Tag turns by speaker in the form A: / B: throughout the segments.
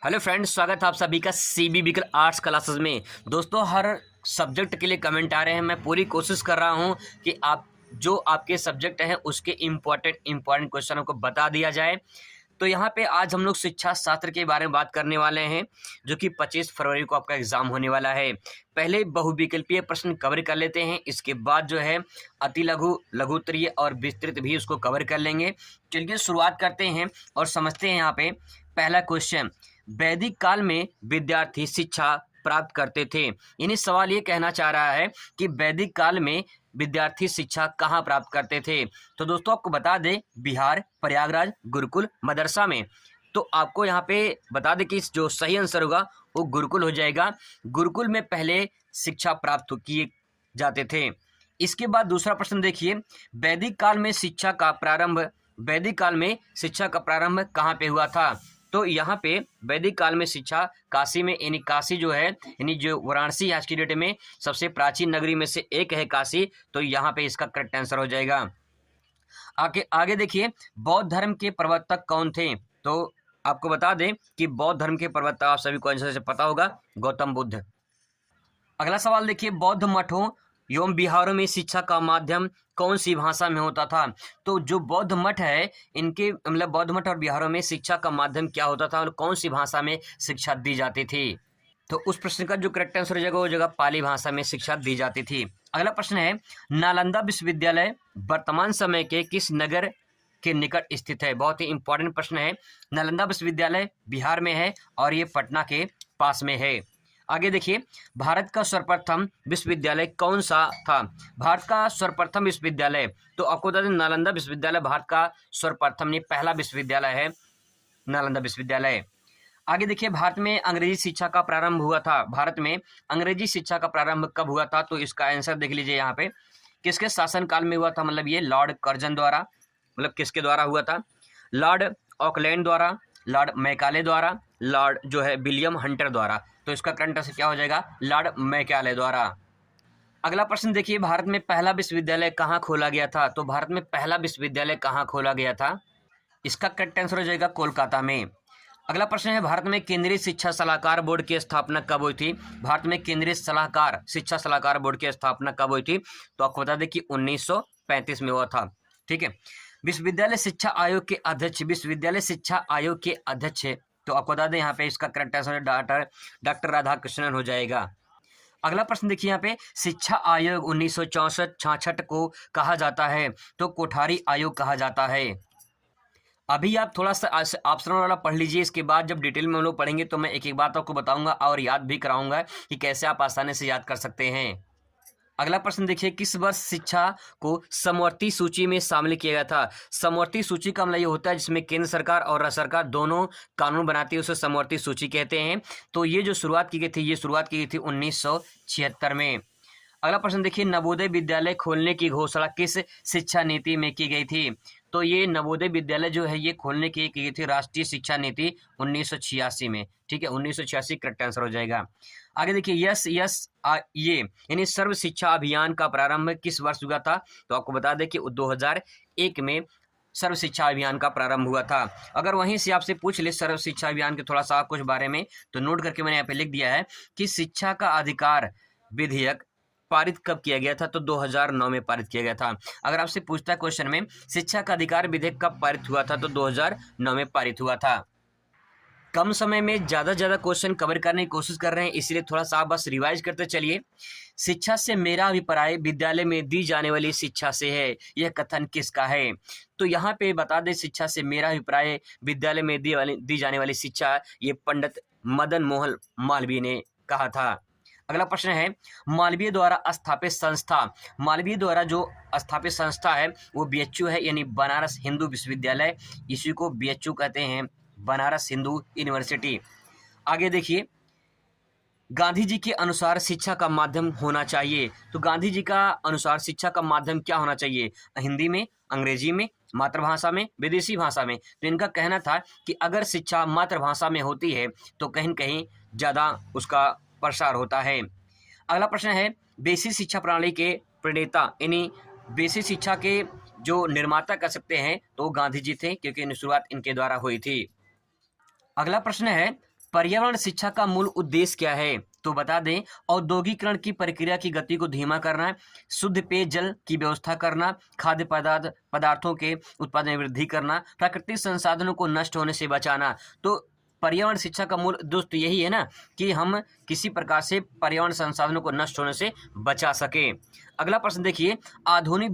A: Hello friends, स्वागत है आप सभी का सीबीबी आर्ट्स क्लासेस में। दोस्तों, हर सब्जेक्ट के लिए कमेंट आ रहे हैं। मैं पूरी कोशिश कर रहा हूं कि आप जो आपके सब्जेक्ट हैं उसके इम्पोर्टेंट क्वेश्चनों को बता दिया जाए। तो यहाँ पे आज हम लोग शिक्षा शास्त्र के बारे में बात करने वाले हैं, जो कि 25 फरवरी को आपका एग्जाम होने वाला है। पहले बहुविकल्पीय प्रश्न कवर कर लेते हैं, इसके बाद जो है अति लघु, लघुत्तरीय और विस्तृत भी उसको कवर कर लेंगे। चलिए शुरुआत करते हैं और समझते हैं। यहाँ पे पहला क्वेश्चन, वैदिक काल में विद्यार्थी शिक्षा प्राप्त करते थे। यानी सवाल ये कहना चाह रहा है कि वैदिक काल में विद्यार्थी शिक्षा कहाँ प्राप्त करते थे। तो दोस्तों आपको बता दें, बिहार, प्रयागराज, गुरुकुल, मदरसा में। तो आपको यहाँ पे बता दें कि जो सही आंसर होगा वो गुरुकुल हो जाएगा। गुरुकुल में पहले शिक्षा प्राप्त किए जाते थे। इसके बाद दूसरा प्रश्न देखिए, वैदिक काल में शिक्षा का प्रारंभ कहाँ पे हुआ था। तो यहाँ पे वैदिक काल में शिक्षा काशी में, यानी काशी जो है, यानी जो वाराणसी आज की डेट में सबसे प्राचीन नगरी में से एक है काशी। तो यहाँ पे इसका करेक्ट आंसर हो जाएगा। आगे देखिए, बौद्ध धर्म के प्रवर्तक कौन थे। तो आपको बता दें कि बौद्ध धर्म के प्रवर्तक आप सभी को आंसर से पता होगा, गौतम बुद्ध। अगला सवाल देखिए, बौद्ध मठों एवं विहारों में शिक्षा का माध्यम कौन सी भाषा में होता था। तो जो बौद्ध मठ है, इनके मतलब बौद्ध मठ और विहारों में शिक्षा का माध्यम क्या होता था और कौन सी भाषा में शिक्षा दी जाती थी। तो उस प्रश्न का जो करेक्ट आंसर हो जाएगा वो जगह पाली भाषा में शिक्षा दी जाती थी। अगला प्रश्न है, नालंदा विश्वविद्यालय वर्तमान समय के किस नगर के निकट स्थित है। बहुत ही इंपॉर्टेंट प्रश्न है। नालंदा विश्वविद्यालय बिहार में है और ये पटना के पास में है। आगे देखिए, भारत का सर्वप्रथम विश्वविद्यालय कौन सा था। भारत का सर्वप्रथम विश्वविद्यालय, तो आपको बता दें नालंदा विश्वविद्यालय भारत का सर्वप्रथम पहला विश्वविद्यालय है, नालंदा विश्वविद्यालय। आगे देखिए, भारत में अंग्रेजी शिक्षा का प्रारंभ हुआ था। भारत में अंग्रेजी शिक्षा का प्रारंभ कब हुआ था। तो इसका आंसर देख लीजिए यहाँ पे, किसके शासनकाल में हुआ था। मतलब ये लॉर्ड कर्जन द्वारा, मतलब किसके द्वारा हुआ था, लॉर्ड ऑकलैंड द्वारा, लॉर्ड मैकाले द्वारा, लॉर्ड जो है विलियम हंटर द्वारा। तो इसका करंट आंसर क्या हो जाएगा, लॉर्ड मैकाले द्वारा। अगला प्रश्न देखिए, भारत में पहला विश्वविद्यालय कहाँ खोला गया था। तो भारत में पहला विश्वविद्यालय कहाँ खोला गया था, इसका करेक्ट आंसर हो जाएगा कोलकाता में। अगला प्रश्न है, भारत में केंद्रीय शिक्षा सलाहकार बोर्ड की स्थापना कब हुई थी। भारत में केंद्रीय शिक्षा सलाहकार बोर्ड की स्थापना कब हुई थी। तो आपको बता दें कि 1935 में हुआ था। ठीक है। विश्वविद्यालय शिक्षा आयोग के अध्यक्ष, तो आपको बता दें यहाँ पे इसका करेक्ट आंसर डॉक्टर राधाकृष्णन हो जाएगा। अगला प्रश्न देखिए, यहाँ पे शिक्षा आयोग 1964-66 को कहा जाता है। तो कोठारी आयोग कहा जाता है। अभी आप थोड़ा सा ऑप्शनल वाला पढ़ लीजिए, इसके बाद जब डिटेल में हम लोग पढ़ेंगे तो मैं एक एक बात आपको बताऊंगा और याद भी कराऊंगा कि कैसे आप आसानी से याद कर सकते हैं। अगला प्रश्न देखिए, किस वर्ष शिक्षा को समवर्ती सूची में शामिल किया गया था। समवर्ती सूची का मतलब ये होता है जिसमें केंद्र सरकार और राज्य सरकार दोनों कानून बनाती है, उसे समवर्ती सूची कहते हैं। तो ये जो शुरुआत की गई थी, ये शुरुआत की गई थी 1976 में। अगला प्रश्न देखिए, नवोदय विद्यालय खोलने की घोषणा किस शिक्षा नीति में की गई थी। तो ये नवोदय विद्यालय जो है ये खोलने की गई थी राष्ट्रीय शिक्षा नीति 1986 में। ठीक है, 1986 करेक्ट आंसर हो जाएगा। आगे देखिए, ये यानी सर्व शिक्षा अभियान का प्रारंभ किस वर्ष हुआ था। तो आपको बता दें कि 2001 में सर्व शिक्षा अभियान का प्रारंभ हुआ था। अगर वहीं से आपसे पूछ ले सर्व शिक्षा अभियान के थोड़ा सा कुछ बारे में, तो नोट करके मैंने यहाँ पे लिख दिया है कि शिक्षा का अधिकार विधेयक पारित कब किया गया था। तो 2009 में पारित किया गया था। अगर आपसे पूछता है क्वेश्चन में शिक्षा का अधिकार विधेयक कब पारित हुआ था, तो 2009 में पारित हुआ था। कम समय में ज़्यादा क्वेश्चन कवर करने की कोशिश कर रहे हैं, इसलिए थोड़ा सा आप बस रिवाइज करते चलिए। शिक्षा से मेरा अभिप्राय विद्यालय में दी जाने वाली शिक्षा से है, यह कथन किसका है। तो यहाँ पे बता दें, शिक्षा से मेरा अभिप्राय विद्यालय में दी जाने वाली शिक्षा, ये पंडित मदन मोहन मालवीय ने कहा था। अगला प्रश्न है, मालवीय द्वारा जो स्थापित संस्था है वो बीएचयू है, यानी बनारस हिंदू विश्वविद्यालय। इसी को बीएचयू कहते हैं, बनारस हिंदू यूनिवर्सिटी। आगे देखिए, गांधी जी के अनुसार शिक्षा का माध्यम होना चाहिए। तो गांधी जी का अनुसार शिक्षा का माध्यम क्या होना चाहिए, हिंदी में, अंग्रेजी में, मातृभाषा में, विदेशी भाषा में। तो इनका कहना था कि अगर शिक्षा मातृभाषा में होती है तो कहीं न कहीं ज़्यादा उसका प्रसार होता है। अगला प्रश्न है, बेसिक शिक्षा प्रणाली के प्रणेता, यानी बेसिक शिक्षा के जो निर्माता कह सकते हैं तो गांधी जी थे, क्योंकि शुरुआत इनके द्वारा हुई थी। अगला प्रश्न है, पर्यावरण शिक्षा का मूल उद्देश्य क्या है? तो बता दें, औद्योगिकरण की प्रक्रिया की गति को धीमा करना, शुद्ध पेयजल की व्यवस्था करना, खाद्य पदार्थों के उत्पादन में वृद्धि करना, प्राकृतिक संसाधनों को नष्ट होने से बचाना। तो पर्यावरण शिक्षा का मूल उद्देश्य तो यही है ना कि हम किसी प्रकार से पर्यावरण संसाधनों को नष्ट होने से बचा सके। अगला प्रश्न देखिए, आधुनिक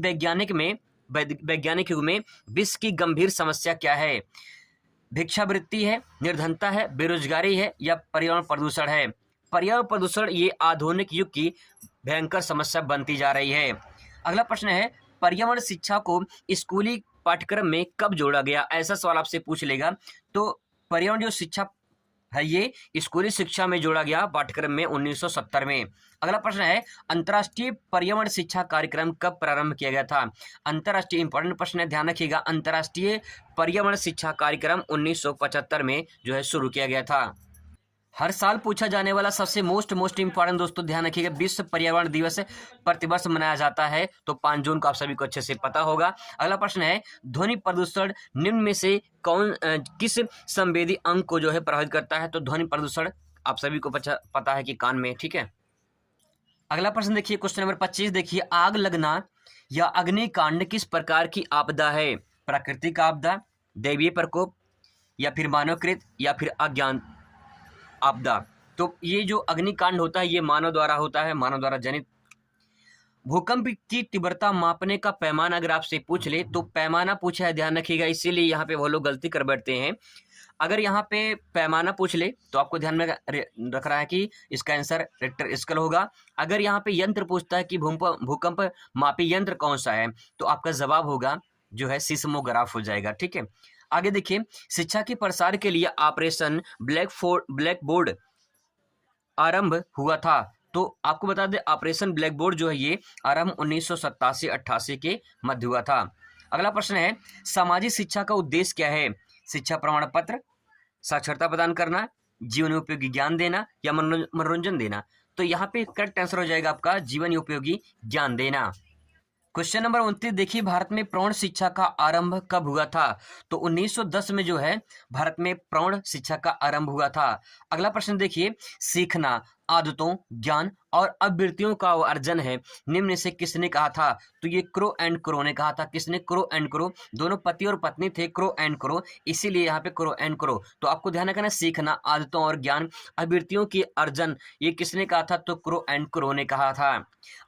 A: वैज्ञानिक युग में विश्व की गंभीर समस्या क्या है? भिक्षावृत्ति है, निर्धनता है, बेरोजगारी है या पर्यावरण प्रदूषण है? पर्यावरण प्रदूषण ये आधुनिक युग की भयंकर समस्या बनती जा रही है। अगला प्रश्न है, पर्यावरण शिक्षा को स्कूली पाठ्यक्रम में कब जोड़ा गया? ऐसा सवाल आपसे पूछ लेगा। तो पर्यावरण जो शिक्षा है ये स्कूली शिक्षा में जोड़ा गया पाठ्यक्रम में 1970 में। अगला प्रश्न है, अंतर्राष्ट्रीय पर्यावरण शिक्षा कार्यक्रम कब प्रारंभ किया गया था? अंतर्राष्ट्रीय इंपॉर्टेंट प्रश्न है, ध्यान रखिएगा। अंतर्राष्ट्रीय पर्यावरण शिक्षा कार्यक्रम 1975 में जो है शुरू किया गया था। हर साल पूछा जाने वाला सबसे मोस्ट इंपॉर्टेंट दोस्तों, ध्यान रखिएगा, विश्व पर्यावरण दिवस प्रतिवर्ष मनाया जाता है। तो 5 जून को आप सभी को अच्छे से पता होगा। अगला प्रश्न है, ध्वनि प्रदूषण निम्न में से किस संवेदी अंग को जो है प्रभावित करता है? तो ध्वनि प्रदूषण आप सभी को पता है कि कान में, ठीक है। अगला प्रश्न देखिए, क्वेश्चन नंबर 25 देखिए, आग लगना या अग्निकांड किस प्रकार की आपदा है? प्राकृतिक आपदा, दैवीय प्रकोप या फिर मानवकृत या फिर अज्ञान आपदा? तो ये जो अग्निकांड होता है ये मानव द्वारा होता है, मानव द्वारा जनित। भूकंप की तीव्रता मापने का पैमाना अगर आपसे पूछ ले तो पैमाना पूछा है, ध्यान रखिएगा, इसीलिए यहाँ पे वो लोग गलती कर बैठते हैं। अगर यहाँ पे पैमाना पूछ ले तो आपको ध्यान में रख रहा है कि इसका आंसर रिक्टर स्केल होगा। अगर यहाँ पे यंत्र पूछता है कि भूकंप मापी यंत्र कौन सा है, तो आपका जवाब होगा जो है सिस्मोग्राफ हो जाएगा, ठीक है। आगे देखिए, शिक्षा के प्रसार के लिए ऑपरेशन ब्लैक बोर्ड आरंभ हुआ था। तो आपको बता दें, ऑपरेशन ब्लैक बोर्ड जो है ये आरंभ 1987-88 के मध्य हुआ था। अगला प्रश्न है, सामाजिक शिक्षा का उद्देश्य क्या है? शिक्षा प्रमाण पत्र, साक्षरता प्रदान करना, जीवन उपयोगी ज्ञान देना या मनोरंजन देना? तो यहाँ पे करेक्ट आंसर हो जाएगा आपका जीवन उपयोगी ज्ञान देना। क्वेश्चन नंबर 29 देखिए, भारत में प्रौढ़ शिक्षा का आरंभ कब हुआ था? तो 1910 में जो है भारत में प्रौढ़ शिक्षा का आरंभ हुआ था। अगला प्रश्न देखिए, सीखना आदतों, ज्ञान और अभिवृत्तियों का अर्जन है, निम्न से किसने कहा था? तो ये क्रो एंड क्रो ने कहा था। किसने? क्रो एंड क्रो, दोनों पति और पत्नी थे, क्रो एंड क्रो, इसीलिए यहाँ पे क्रो एंड क्रो। तो आपको ध्यान रखना, सीखना आदतों और ज्ञान अभिवृत्तियों की अर्जन, ये किसने कहा था? तो क्रो एंड क्रो ने कहा था।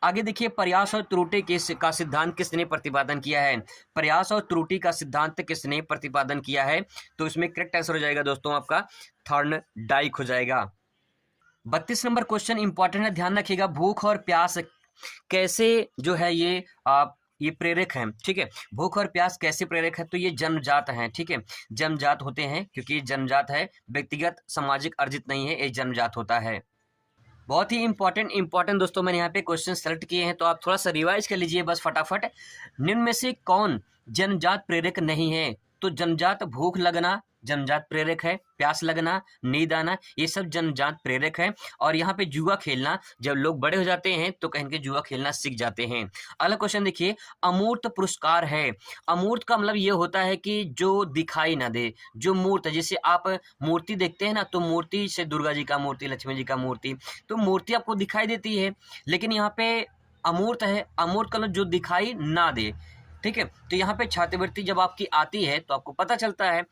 A: आगे देखिए, प्रयास और त्रुटि का सिद्धांत किसने प्रतिपादन किया है? प्रयास और त्रुटि का सिद्धांत किसने प्रतिपादन किया है? तो इसमें करेक्ट आंसर हो जाएगा दोस्तों आपका थॉर्नडाइक हो जाएगा। 32 नंबर क्वेश्चन इंपॉर्टेंट है, ध्यान रखिएगा। भूख और प्यास कैसे जो है ये प्रेरक हैं, ठीक है। भूख और प्यास कैसे प्रेरक है? तो ये जन्मजात हैं, ठीक है, जन्मजात होते हैं, क्योंकि जन्मजात है, व्यक्तिगत सामाजिक अर्जित नहीं है, ये जन्मजात होता है। बहुत ही इंपॉर्टेंट दोस्तों, मैंने यहाँ पे क्वेश्चन सेलेक्ट किए हैं, तो आप थोड़ा सा रिवाइज कर लीजिए बस फटाफट। निम्न में से कौन जन्मजात प्रेरक नहीं है? तो जन्मजात भूख लगना जन्मजात प्रेरक है, प्यास लगना, नींद आना, ये सब जन्मजात प्रेरक है। और यहाँ पे जुआ खेलना, जब लोग बड़े हो जाते हैं तो कहीं के जुआ खेलना सीख जाते हैं। अगला क्वेश्चन देखिए, अमूर्त पुरस्कार है। अमूर्त का मतलब ये होता है कि जो दिखाई ना दे, जो मूर्त, जैसे आप मूर्ति देखते हैं ना, तो मूर्ति से दुर्गा जी का मूर्ति, लक्ष्मी जी का मूर्ति, तो मूर्ति आपको दिखाई देती है, लेकिन यहाँ पे अमूर्त है। अमूर्त का मतलब जो दिखाई ना दे, ठीक है। तो यहाँ पे छात्रवृत्ति जब आपकी आती है तो आपको पता चलता है,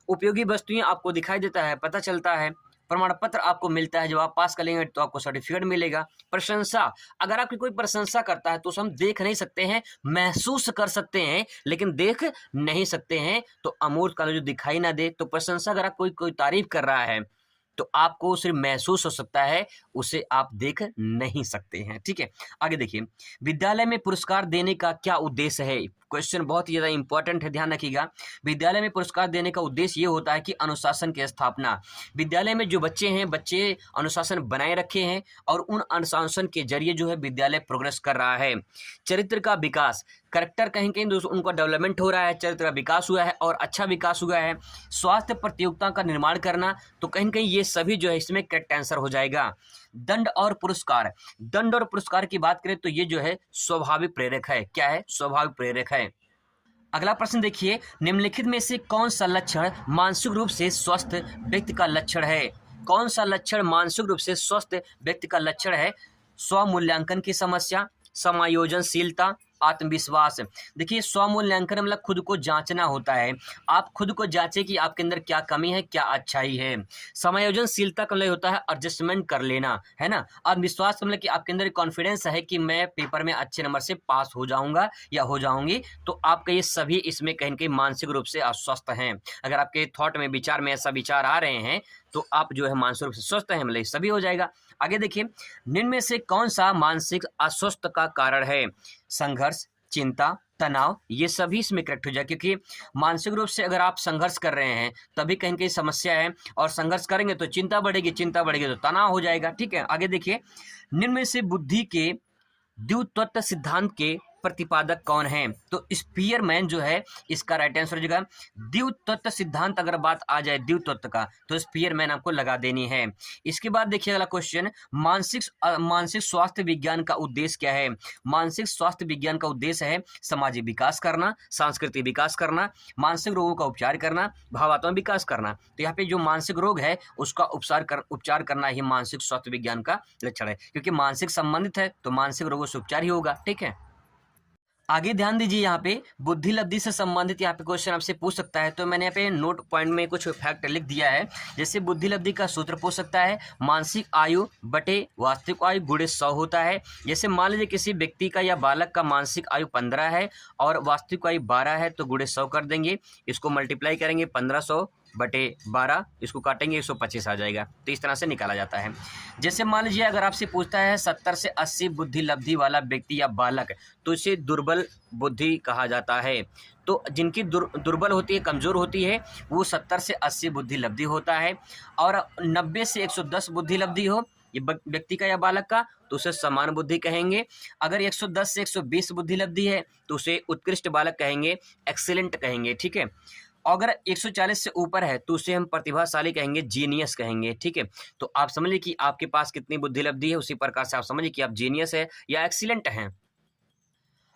A: उपयोगी वस्तुएं आपको दिखाई देता है, पता चलता है, प्रमाण पत्र आपको मिलता है, जब आप पास करेंगे तो आपको सर्टिफिकेट मिलेगा। प्रशंसा, अगर आपकी कोई प्रशंसा करता है तो उसे हम देख नहीं सकते हैं, महसूस कर सकते हैं, लेकिन देख नहीं सकते हैं। तो अमूर्त का जो दिखाई ना दे, तो प्रशंसा, अगर आप कोई तारीफ कर रहा है तो आपको सिर्फ महसूस हो सकता है, उसे आप देख नहीं सकते हैं, ठीक है। आगे देखिए, विद्यालय में पुरस्कार देने का क्या उद्देश्य है? क्वेश्चन बहुत ही ज्यादा इंपॉर्टेंट है, ध्यान रखिएगा। विद्यालय में पुरस्कार देने का उद्देश्य ये होता है कि अनुशासन की स्थापना। विद्यालय में जो बच्चे हैं, बच्चे अनुशासन बनाए रखे हैं और उन अनुशासन के जरिए जो है विद्यालय प्रोग्रेस कर रहा है। चरित्र का विकास, करेक्टर कहीं कहीं दोस्तों उनका डेवलपमेंट हो रहा है, चरित्र का विकास हुआ है और अच्छा विकास हुआ है। स्वास्थ्य प्रतियोगिता का निर्माण करना, तो कहीं कहीं ये सभी जो है इसमें करेक्ट आंसर हो जाएगा। दंड और पुरस्कार, दंड और पुरस्कार की बात करें तो ये जो है स्वाभाविक प्रेरक है। क्या है? स्वाभाविक प्रेरक है। अगला प्रश्न देखिए, निम्नलिखित में से कौन सा लक्षण मानसिक रूप से स्वस्थ व्यक्ति का लक्षण है? कौन सा लक्षण मानसिक रूप से स्वस्थ व्यक्ति का लक्षण है? स्वमूल्यांकन की समस्या, समायोजनशीलता, आत्मविश्वास। देखिए स्वमूल्यांकन मतलब खुद को जांचना होता है। आप खुद को जांचें कि आपके अंदर क्या कमी है, क्या अच्छाई है। समायोजनशीलता का मतलब होता है एडजस्टमेंट कर लेना, है ना। आत्मविश्वास का मतलब कि आपके अंदर कॉन्फिडेंस है कि मैं पेपर में अच्छे नंबर से पास हो जाऊंगा या हो जाऊंगी। तो आपके ये सभी इसमें कहीं न कहीं मानसिक रूप से अस्वस्थ हैं। अगर आपके थॉट में, विचार में ऐसा विचार आ रहे हैं तो आप जो है मानसिक रूप से स्वस्थ हैं, मतलब सभी हो जाएगा। आगे देखिए, निम्न में से कौन सा मानसिक अस्वस्थ का कारण है? संघर्ष, चिंता, तनाव, ये सभी इसमें करेक्ट हो जाए, क्योंकि मानसिक रूप से अगर आप संघर्ष कर रहे हैं तभी कहीं कहीं समस्या है, और संघर्ष करेंगे तो चिंता बढ़ेगी, चिंता बढ़ेगी तो तनाव हो जाएगा। ठीक है, आगे देखिए, निम्न में से बुद्धि के द्वितत्व सिद्धांत के प्रतिपादक कौन है? तो स्पीयरमैन जो है इसका राइट आंसर हो जाएगा। द्वितत्व सिद्धांत अगर बात आ जाए द्वितत्व का तो स्पीयरमैन आपको लगा देनी है। इसके बाद देखिए अगला क्वेश्चन, मानसिक स्वास्थ्य विज्ञान का उद्देश्य क्या है? मानसिक स्वास्थ्य विज्ञान का उद्देश्य है सामाजिक विकास करना, सांस्कृतिक विकास करना, मानसिक रोगों का उपचार करना, भावात्मक विकास करना। तो यहाँ पे जो मानसिक रोग है उसका उपचार करना ही मानसिक स्वास्थ्य विज्ञान का लक्षण है, क्योंकि मानसिक संबंधित है तो मानसिक रोगों से उपचार ही होगा। ठीक है, आगे ध्यान दीजिए, यहाँ पे बुद्धि लब्धि से संबंधित यहाँ पे क्वेश्चन आपसे पूछ सकता है। तो मैंने यहाँ पे नोट पॉइंट में कुछ फैक्ट लिख दिया है। जैसे बुद्धि लब्धि का सूत्र पूछ सकता है, मानसिक आयु बटे वास्तविक आयु गुणे 100 होता है। जैसे मान लीजिए किसी व्यक्ति का या बालक का मानसिक आयु 15 है और वास्तविक आयु 12 है, तो गुणे 100 कर देंगे, इसको मल्टीप्लाई करेंगे 1500 बटे 12, इसको काटेंगे 125 आ जाएगा। तो इस तरह से निकाला जाता है। जैसे मान लीजिए अगर आपसे पूछता है 70 से 80 बुद्धि लब्धि वाला व्यक्ति या बालक, तो इसे दुर्बल बुद्धि कहा जाता है। तो जिनकी दुर्बल होती है, कमज़ोर होती है, वो 70 से 80 बुद्धि लब्धि होता है। और 90 से 110 बुद्धि लब्धि हो ये व्यक्ति का या बालक का, तो उसे समान बुद्धि कहेंगे। अगर 110 से 120 बुद्धि लब्धि है तो उसे उत्कृष्ट बालक कहेंगे, एक्सीलेंट कहेंगे। ठीक है, अगर 140 से ऊपर है तो उसे हम प्रतिभाशाली कहेंगे, जीनियस कहेंगे। ठीक है, तो आप समझ लीजिए कि आपके पास कितनी बुद्धि लब्धि है, उसी प्रकार से आप समझिए कि आप जीनियस है या एक्सीलेंट हैं।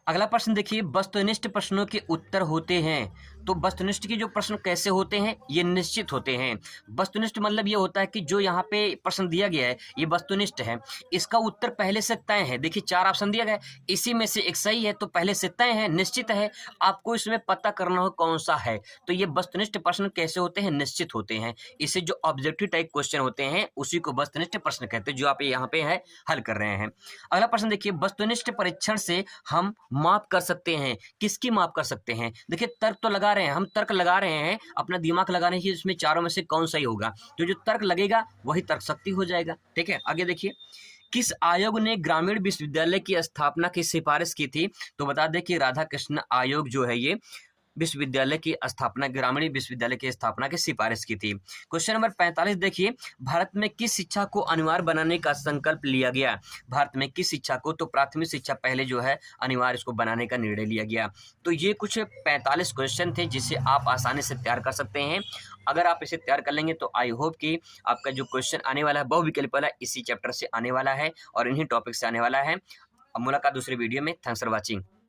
A: अगला प्रश्न देखिए, वस्तुनिष्ठ प्रश्नों के उत्तर होते हैं। तो वस्तुनिष्ठ के जो प्रश्न कैसे होते हैं, ये निश्चित होते हैं। वस्तुनिष्ठ मतलब ये होता है कि जो यहाँ पे प्रश्न दिया गया है ये वस्तुनिष्ठ है, इसका उत्तर पहले से तय है। देखिए 4 ऑप्शन दिया गया है, इसी में से एक सही है, तो पहले से तय है, निश्चित है। आपको इसमें पता करना हो कौन सा है। तो ये वस्तुनिष्ठ प्रश्न कैसे होते हैं, निश्चित होते हैं। इसे जो ऑब्जेक्टिव टाइप क्वेश्चन होते हैं उसी को वस्तुनिष्ठ प्रश्न कहते हैं, जो आप यहाँ पे है हल कर रहे हैं। अगला प्रश्न देखिए, वस्तुनिष्ठ परीक्षण से हम माप कर सकते हैं। किसकी माप कर सकते हैं? देखिए तर्क तो लगा रहे हैं, हम तर्क लगा रहे हैं, अपना दिमाग लगाने की, इसमें चारों में से कौन सही होगा। तो जो तर्क लगेगा वही तर्क शक्ति हो जाएगा। ठीक है, आगे देखिए, किस आयोग ने ग्रामीण विश्वविद्यालय की स्थापना की सिफारिश की थी? तो बता दें कि राधा कृष्ण आयोग जो है ये विश्वविद्यालय की स्थापना, ग्रामीण विश्वविद्यालय की स्थापना की सिफारिश की थी। क्वेश्चन नंबर 45 देखिए, भारत में किस शिक्षा को अनिवार्य बनाने का संकल्प लिया गया? भारत में किस शिक्षा को, तो प्राथमिक शिक्षा पहले जो है अनिवार्य इसको बनाने का निर्णय लिया गया। तो ये कुछ 45 क्वेश्चन थे जिसे आप आसानी से तैयार कर सकते हैं। अगर आप इसे तैयार कर लेंगे तो आई होप कि आपका जो क्वेश्चन आने वाला है बहुविकल्प वाला इसी चैप्टर से आने वाला है और इन्हीं टॉपिक से आने वाला है। अब मुलाकात दूसरी वीडियो में। Thanks for watching.